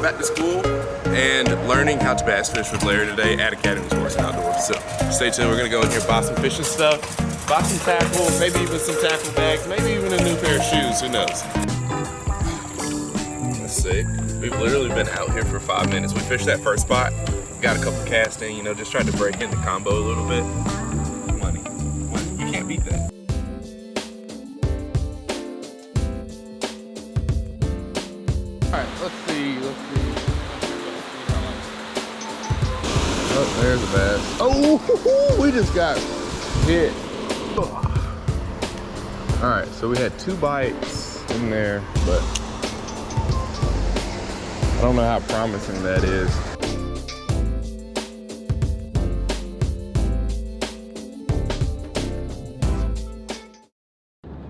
back to school and learning how to bass fish with Larry today at Academy Sports and Outdoors. So stay tuned, we're gonna go in here, buy some fishing stuff, buy some tackle, maybe even some tackle bags, maybe even a new pair of shoes, who knows. That's sick. We've literally been out here for 5 minutes. We fished that first spot, got a couple casts in, you know, just tried to break in the combo a little bit. Money. You can't beat that. Alright, let's see. Oh, there's a bass. Oh, we just got hit. Alright, so we had 2 bites in there, but I don't know how promising that is.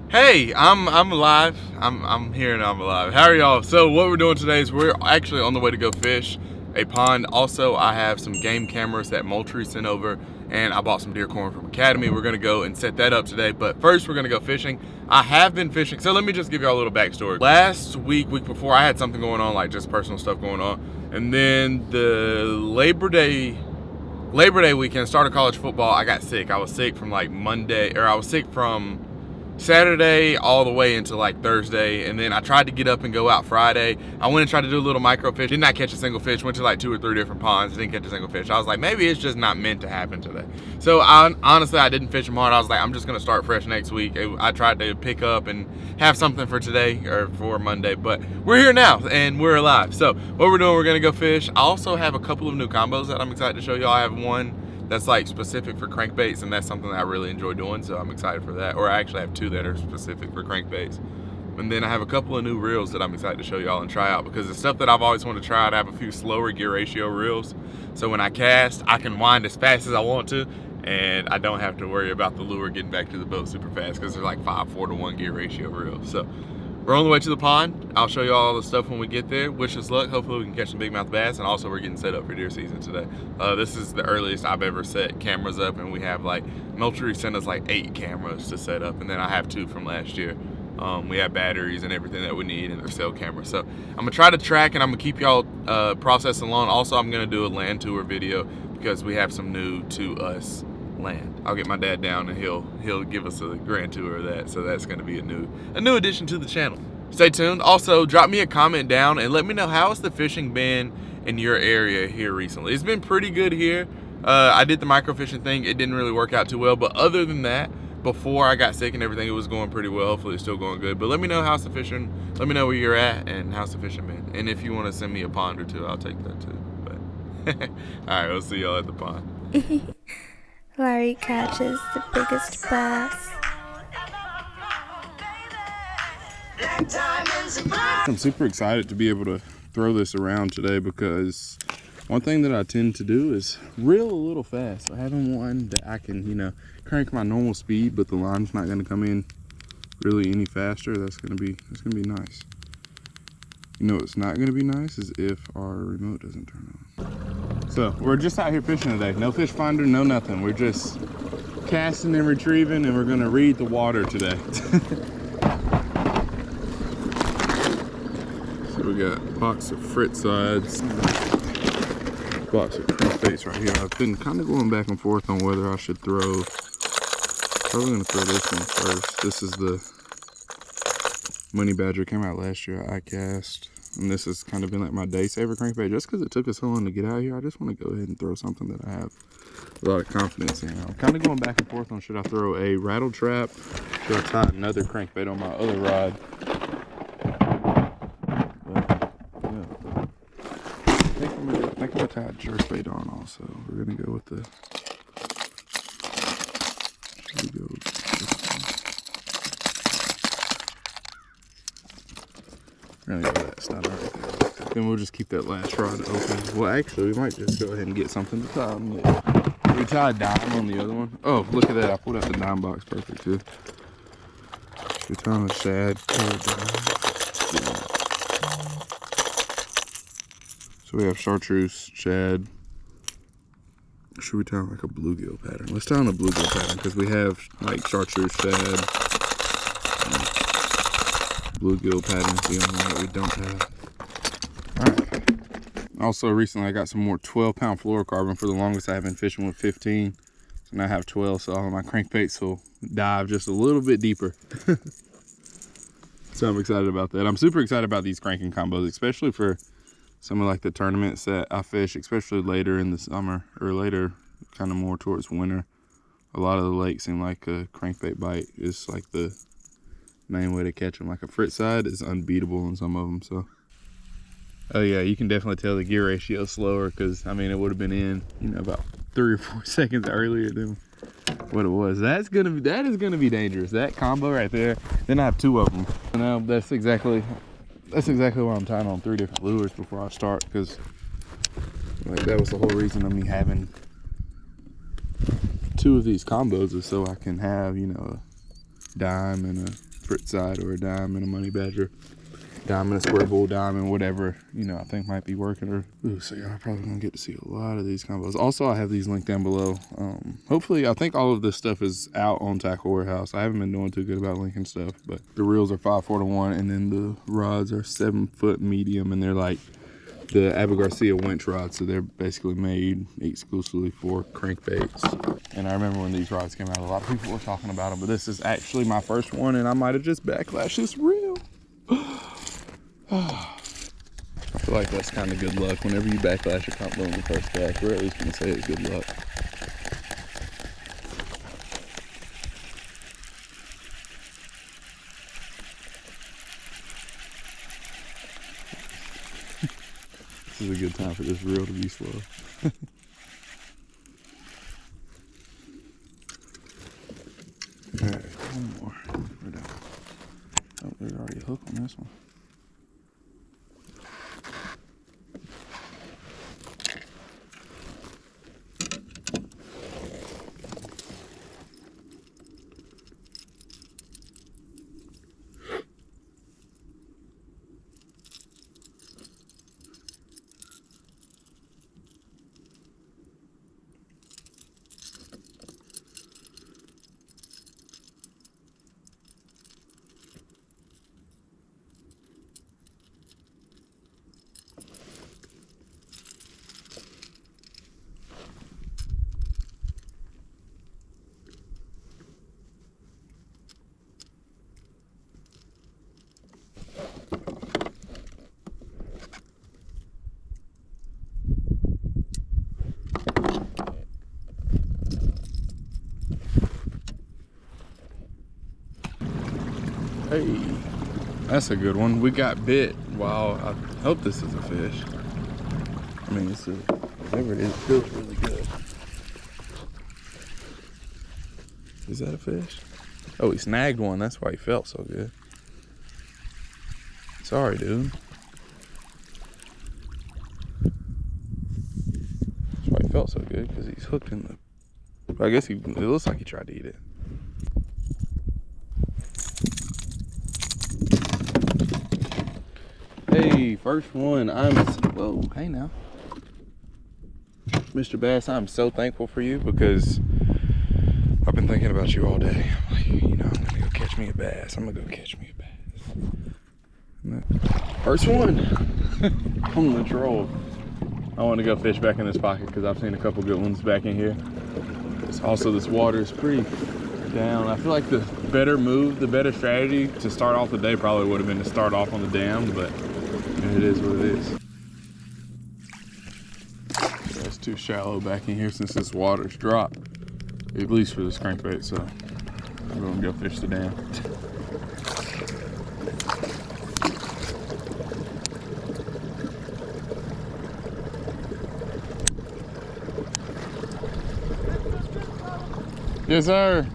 Hey, I'm alive. I'm here and I'm alive. How are y'all? So what we're doing today is we're actually on the way to go fish a pond. Also, I have some game cameras that Moultrie sent over, and I bought some deer corn from Academy. We're gonna go and set that up today, but first we're gonna go fishing. I have been fishing, so let me just give y'all a little backstory. Last week before, I had something going on, like just personal stuff going on, and then the Labor Day weekend, start of college football, I got sick. I was sick from like I was sick from Saturday all the way into like Thursday, and then I tried to get up and go out Friday. I went and tried to do a little micro fish, did not catch a single fish, went to like 2 or 3 different ponds, didn't catch a single fish. I was like, maybe it's just not meant to happen today. So honestly, I didn't fish them hard. I was like, I'm just gonna start fresh next week. I tried to pick up and have something for today or for Monday, but we're here now and we're alive. So what we're doing, we're gonna go fish. I also have a couple of new combos that I'm excited to show y'all. I have one that's like specific for crankbaits, and that's something that I really enjoy doing, so I'm excited for that. Or I actually have 2 that are specific for crankbaits. And then I have a couple of new reels that I'm excited to show y'all and try out, because the stuff that I've always wanted to try out, I have a few slower gear ratio reels. So when I cast, I can wind as fast as I want to, and I don't have to worry about the lure getting back to the boat super fast, because they're like 5:4 to 1 gear ratio reels. So we're on the way to the pond. I'll show you all the stuff when we get there. Wish us luck. Hopefully we can catch some bigmouth bass, and also we're getting set up for deer season today. This is the earliest I've ever set cameras up, and we have like, Moultrie sent us like 8 cameras to set up, and then I have 2 from last year. We have batteries and everything that we need, and they're cell cameras. So I'm gonna try to track, and I'm gonna keep y'all processing along. Also, I'm gonna do a land tour video, because we have some new to us land. I'll get my dad down and he'll give us a grand tour of that. So that's going to be a new addition to the channel. Stay tuned. Also, drop me a comment down and let me know, how has the fishing been in your area here recently? It's been pretty good here. I did the microfishing thing. It didn't really work out too well, but other than that, before I got sick and everything, it was going pretty well. Hopefully it's still going good. But let me know how's the fishing. Let me know where you're at and how's the fishing been. And if you want to send me a pond or 2, I'll take that too. But all right, we'll see y'all at the pond. Larry catches the biggest bass. I'm super excited to be able to throw this around today, because one thing that I tend to do is reel a little fast. So having one that I can, you know, crank my normal speed, but the line's not going to come in really any faster, that's going to be nice. You know what's not going to be nice is if our remote doesn't turn on. So we're just out here fishing today. No fish finder, no nothing. We're just casting and retrieving, and we're going to read the water today. So we got a box of frit sides, box of crankbaits right here. I've been kind of going back and forth on whether I should throw. Probably going to throw this one first. This is the Money Badger, came out last year at iCast, and this has kind of been like my day saver crankbait. Just because it took us so long to get out here, I just want to go ahead and throw something that I have a lot of confidence in. I'm kind of going back and forth on, should I throw a rattle trap, should I tie another crankbait on my other rod. But yeah, I think I'm gonna tie a jerkbait on also. We're gonna go with the, should we go with this one? We're gonna go with that stop right there. Then we'll just keep that last rod open. Well, actually, we might just go ahead and get something to tie on it. We tied a dime on the other one. Oh, look at that. I pulled out the dime box perfect, too. We're tying a shad. So we have chartreuse, shad. Should we tie on like a bluegill pattern? Let's tie on a bluegill pattern, because we have like chartreuse, shad. Bluegill pattern is the only one that we don't have. Alright. Also, recently I got some more 12-pound fluorocarbon. For the longest, I have been fishing with 15. So now I have 12, so all of my crankbaits will dive just a little bit deeper. So I'm excited about that. I'm super excited about these cranking combos, especially for some of like the tournaments that I fish, especially later in the summer or later kind of more towards winter. A lot of the lakes seem like a crankbait bite is like the main way to catch them. Like a frit side is unbeatable in some of them. So, oh yeah, you can definitely tell the gear ratio is slower because I mean it would have been in, you know, about 3 or 4 seconds earlier than what it was. That is gonna be dangerous. That combo right there. Then I have 2 of them. You know, that's exactly why I'm tying on 3 different lures before I start, because like that was the whole reason of me having 2 of these combos, is so I can have, you know, a dime and a frit side, or a dime and a money badger, dime and a square bull, dime and whatever, you know, I think might be working. Or ooh, so y'all probably gonna get to see a lot of these combos. Also, I have these linked down below. Hopefully, I think all of this stuff is out on Tackle Warehouse. I haven't been doing too good about linking stuff, but the reels are 5/4-1, and then the rods are 7-foot medium, and they're like the Abu Garcia winch rods, so they're basically made exclusively for crankbaits. And I remember when these rods came out, a lot of people were talking about them, but this is actually my first one, and I might have just backlashed this reel. I feel like that's kind of good luck. Whenever you backlash a combo in the first cast, we're at least going to say it's good luck. This is a good time for this reel to be slow. Alright, one more. We're done. Oh, there's already a hook on this one. Hey, that's a good one. We got bit. Wow, I hope this is a fish. I mean, it's whatever it is, it feels really good. Is that a fish? Oh, he snagged one. That's why he felt so good. Sorry, dude. That's why he felt so good, because he's hooked in the... I guess it looks like he tried to eat it. Hey, first one. Whoa, hey now. Mr. Bass, I'm so thankful for you, because I've been thinking about you all day. I'm like, you know, I'm gonna go catch me a bass. I'm gonna go catch me a bass. First one on the troll. I want to go fish back in this pocket because I've seen a couple good ones back in here. Also, this water is pretty down. I feel like the better move, the better strategy to start off the day probably would have been to start off on the dam, but it is what it is. So it's too shallow back in here since this water's dropped, at least for this crankbait, so I'm gonna go fish the dam. Yes, sir.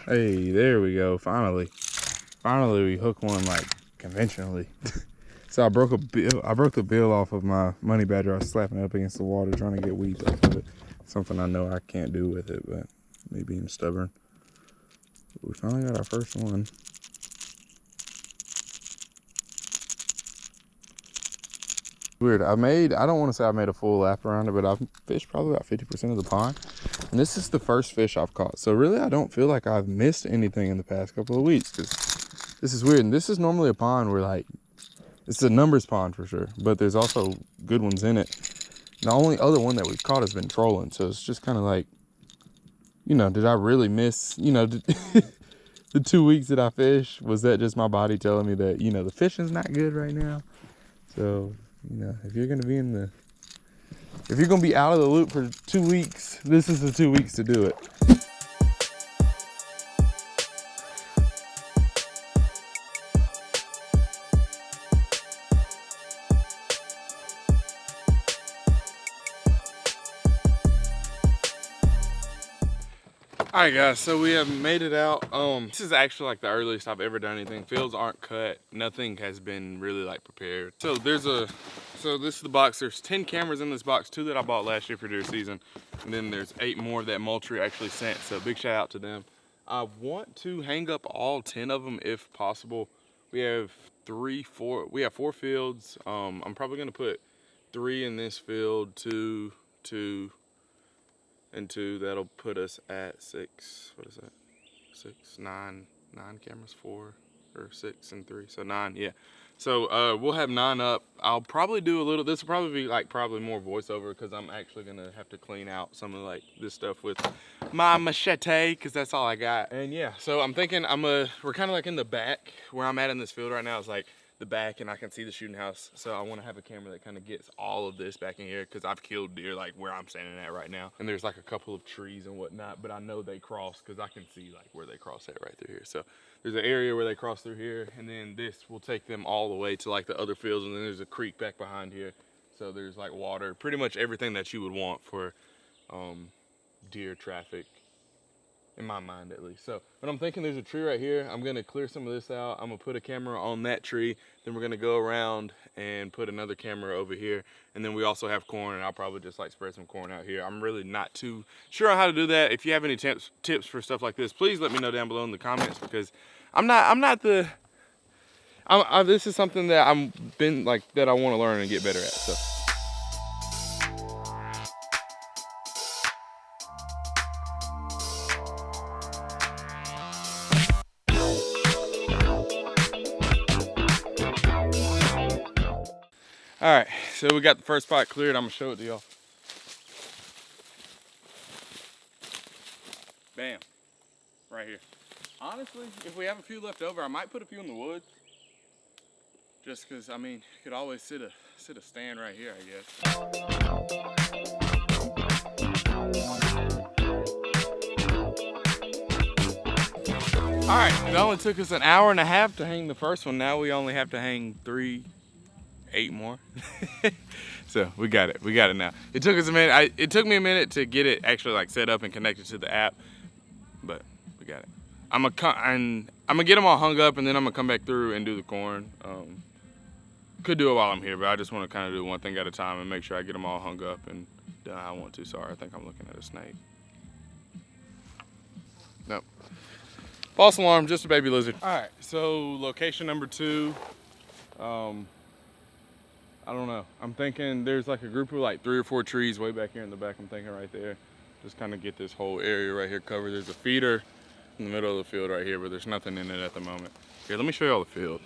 Hey, there we go. Finally we hook one like conventionally. So I broke the bill off of my money badger. I was slapping it up against the water trying to get weeds off of it. Something I know I can't do with it, but me being stubborn. But we finally got our first one. Weird. I don't want to say I made a full lap around it, but I've fished probably about 50% of the pond. And this is the first fish I've caught. So really, I don't feel like I've missed anything in the past couple of weeks, because this is weird. And this is normally a pond where, like, it's a numbers pond for sure, but there's also good ones in it. The only other one that we've caught has been trolling. So it's just kind of like, you know, did I really miss, you know, the 2 weeks that I fished? Was that just my body telling me that, you know, the fishing's not good right now? So, you know, if you're going to be out of the loop for 2 weeks, this is the 2 weeks to do it. All right, guys, so we have made it out. This is actually like the earliest I've ever done anything. Fields aren't cut. Nothing has been really like prepared. So this is the box. There's 10 cameras in this box, 2 that I bought last year for deer season. And then there's 8 more that Moultrie actually sent. So big shout out to them. I want to hang up all 10 of them if possible. We have 4 fields. I'm probably gonna put 3 in this field, 2, and 2. That'll put us at 6. What is that? 6, 9 cameras, 4 or 6 and 3, so 9. Yeah. So we'll have 9 up. I'll probably do a little. This will probably be like more voiceover, because I'm actually gonna have to clean out some of like this stuff with my machete, because that's all I got. And yeah, so I'm thinking we're kind of like in the back where I'm at in this field right now. It's like the back, and I can see the shooting house. So I want to have a camera that kind of gets all of this back in here, because I've killed deer like where I'm standing at right now. And there's like a couple of trees and whatnot, but I know they cross because I can see like where they cross at right through here. So there's an area where they cross through here, and then this will take them all the way to like the other fields, and then there's a creek back behind here. So there's like water, pretty much everything that you would want for deer traffic, in my mind at least. So, but I'm thinking there's a tree right here. I'm gonna clear some of this out. I'm gonna put a camera on that tree. Then we're gonna go around and put another camera over here. And then we also have corn, and I'll probably just like spread some corn out here. I'm really not too sure on how to do that. If you have any tips for stuff like this, please let me know down below in the comments, because this is something that that I want to learn and get better at. So. All right, so we got the first spot cleared. I'm gonna show it to y'all. Bam, right here. Honestly, if we have a few left over, I might put a few in the woods. Just cause, I mean, you could always sit a stand right here, I guess. All right, it only took us an hour and a half to hang the first one. Now we only have to hang 8 more. So we got it now. It took us a minute. It took me a minute to get it actually like set up and connected to the app, but we got it. I'm gonna get them all hung up, and then I'm gonna come back through and do the corn. Could do it while I'm here, but I just want to kind of do one thing at a time and make sure I get them all hung up and done how I want to. Sorry, I think I'm looking at a snake. Nope. False alarm, just a baby lizard. All right, so location number 2. I don't know. I'm thinking there's like a group of like 3 or 4 trees way back here in the back. I'm thinking right there. Just kind of get this whole area right here covered. There's a feeder in the middle of the field right here, but there's nothing in it at the moment. Here, let me show you all the field.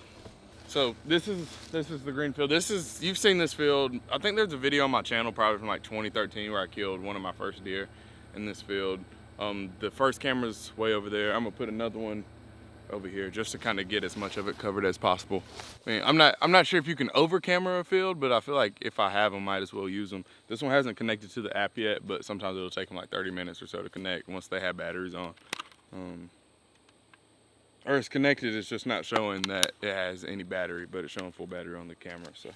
So this is the green field. You've seen this field. I think there's a video on my channel probably from like 2013 where I killed one of my first deer in this field. The first camera's way over there. I'm gonna put another one over here just to kind of get as much of it covered as possible. I mean, I'm not sure if you can over camera a field, but I feel like if I have them, might as well use them. This one hasn't connected to the app yet, but sometimes it'll take them like 30 minutes or so to connect once they have batteries on. Or it's connected, it's just not showing that it has any battery, but it's showing full battery on the camera. So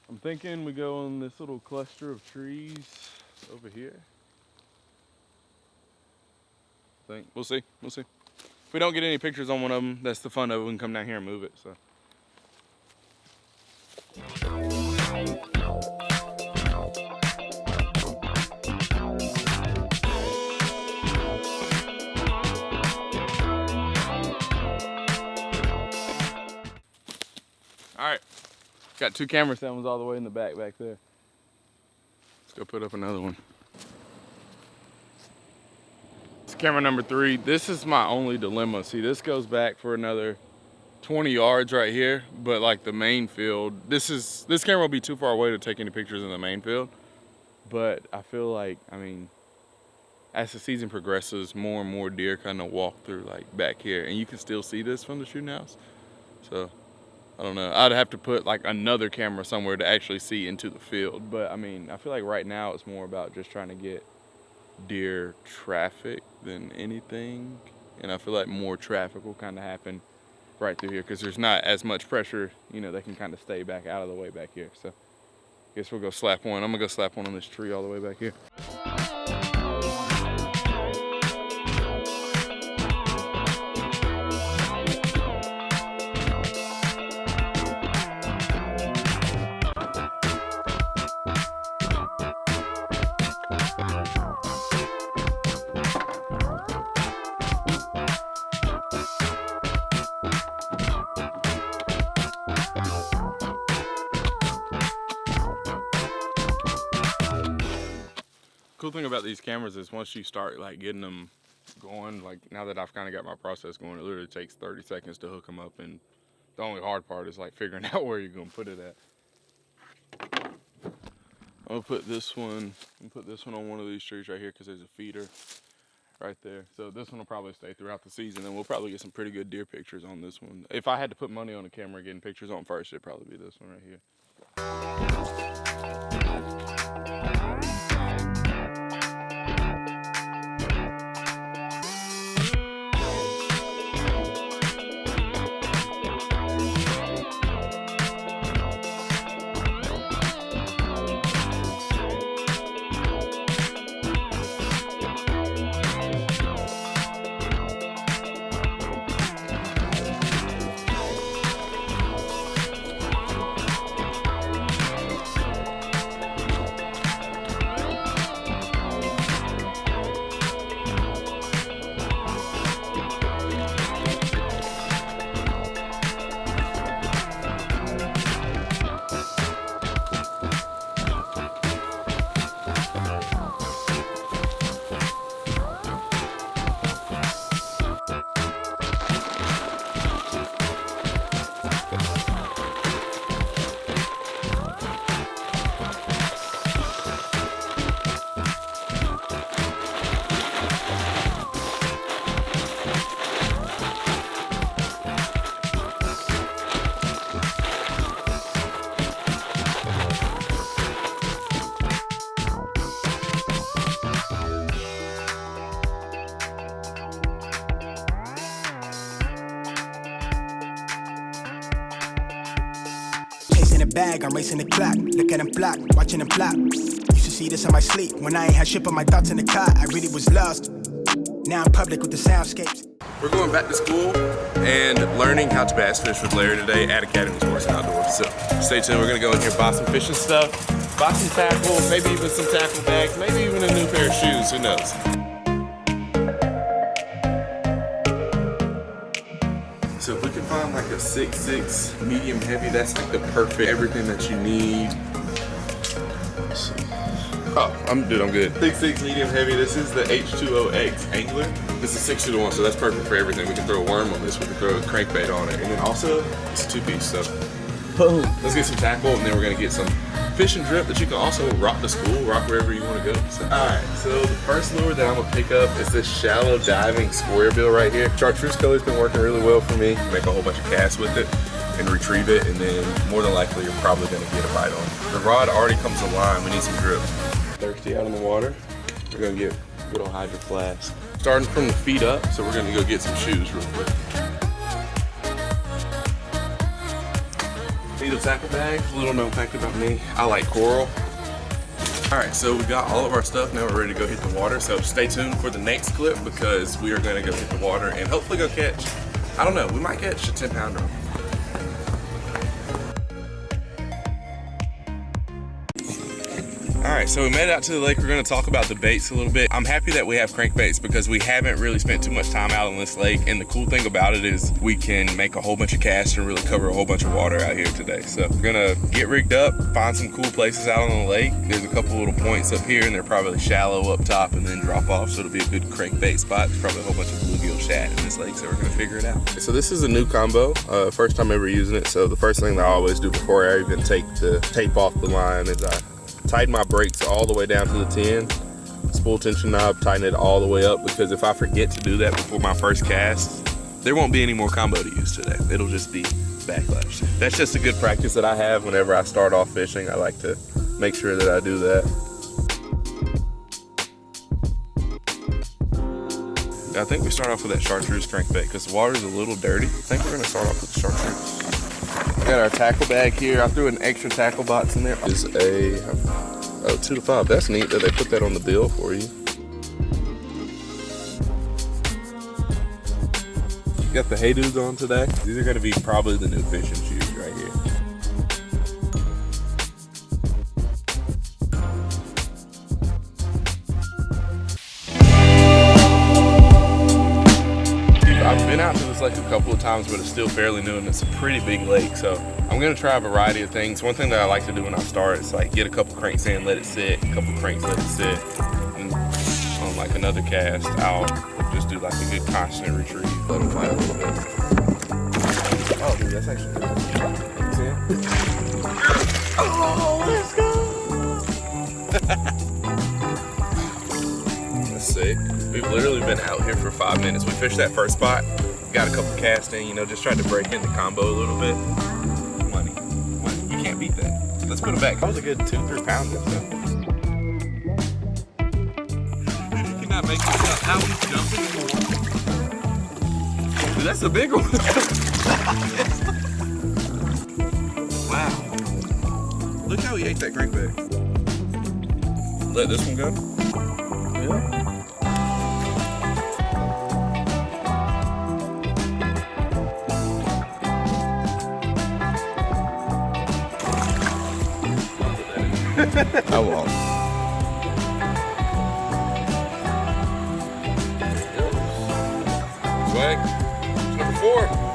I'm thinking we go on this little cluster of trees over here. I think. We'll see. We'll see. If we don't get any pictures on one of them, that's the fun of it. We can come down here and move it. So. All right. Got 2 camera stands all the way in the back there. Let's go put up another one. Camera number 3. This is my only dilemma. See, this goes back for another 20 yards right here, but like the main field, this camera will be too far away to take any pictures in the main field. But I feel like, I mean, as the season progresses, more and more deer kind of walk through like back here, and you can still see this from the shooting house. So I don't know. I'd have to put like another camera somewhere to actually see into the field. But I mean, I feel like right now it's more about just trying to get deer traffic than anything, and I feel like more traffic will kind of happen right through here because there's not as much pressure, you know, they can kind of stay back out of the way back here. So I guess we'll go slap one. I'm gonna go slap one on this tree all the way back here. Cool thing about these cameras is once you start like getting them going, like now that I've kind of got my process going, it literally takes 30 seconds to hook them up, and the only hard part is like figuring out where you're gonna put it at. I'll put this one on one of these trees right here because there's a feeder right there. So this one will probably stay throughout the season, and we'll probably get some pretty good deer pictures on this one. If I had to put money on a camera getting pictures on first, it'd probably be this one right here. Bag, I'm racing the clock. Look at them flock, watching them flop. Used to see this in my sleep. When I ain't had shit but my thoughts in the car, I really was lost. Now I'm public with the soundscapes. We're going back to school and learning how to bass fish with Larry today at Academy Sports and Outdoors. So stay tuned. We're gonna go in here, buy some fishing stuff, buy some tackle, maybe even some tackle bags, maybe even a new pair of shoes. Who knows? So if we can find like a 6'6" medium heavy, that's like the perfect everything that you need. Oh, I'm good. 6'6" medium heavy. This is the H2OX Angler. This is 6-to-1, so that's perfect for everything. We can throw a worm on this. We can throw a crankbait on it, and then also it's a 2-piece. So boom. Let's get some tackle, and then we're gonna get some fishing drip that you can also rock to school, rock wherever you want to go. So, all right. So the first lure that I'm gonna pick up is this shallow diving square bill right here. Chartreuse color's been working really well for me. Make a whole bunch of casts with it and retrieve it, and then more than likely you're probably gonna get a bite on it. The rod already comes aligned. We need some drip. Thirsty out in the water. We're gonna get a good old Hydro Flask. Starting from the feet up, so we're gonna go get some shoes real quick. Need a tackle bag. Little known fact about me, I like coral. All right, so we got all of our stuff. Now we're ready to go hit the water. So stay tuned for the next clip because we are going to go hit the water and hopefully go catch, I don't know, we might catch a 10-pounder. All right, so we made it out to the lake. We're gonna talk about the baits a little bit. I'm happy that we have crankbaits because we haven't really spent too much time out on this lake. And the cool thing about it is we can make a whole bunch of casts and really cover a whole bunch of water out here today. So we're gonna get rigged up, find some cool places out on the lake. There's a couple little points up here and they're probably shallow up top and then drop off. So it'll be a good crankbait spot. There's probably a whole bunch of bluegill shad in this lake. So we're gonna figure it out. So this is a new combo, first time ever using it. So the first thing that I always do before I even tape off the line is I tighten my brakes all the way down to the 10, spool tension knob, tighten it all the way up, because if I forget to do that before my first cast, there won't be any more combo to use today. It'll just be backlash. That's just a good practice that I have whenever I start off fishing. I like to make sure that I do that. I think we start off with that chartreuse crankbait because the water's a little dirty. I think we're gonna start off with the chartreuse. We got our tackle bag here. I threw an extra tackle box in there. Is a 2 to 5. That's neat that they put that on the bill for you. Got the Hey Dudes on today. These are gonna be probably the new fishing shoes right here. I've been out to this lake a couple of times, but it's still fairly new and it's a pretty big lake. So I'm gonna try a variety of things. One thing that I like to do when I start is like get a couple cranks in, let it sit, a couple cranks, let it sit. And on like another cast, I'll just do like a good constant retrieve, let them fight a little bit. Oh, dude, that's actually good. You see it? Oh, let's go! Let's see. We've literally been out here for 5 minutes. We fished that first spot, got a couple casts in, you know, just tried to break in the combo a little bit. Money. You can't beat that. Let's put it back. That was a good 2-3 pounder. So. You cannot make this up. How he's jumping more. Dude, that's a big one. Wow. Look how he ate that crankbait. Let this one go? Yeah. I won't. Swag. Number 4.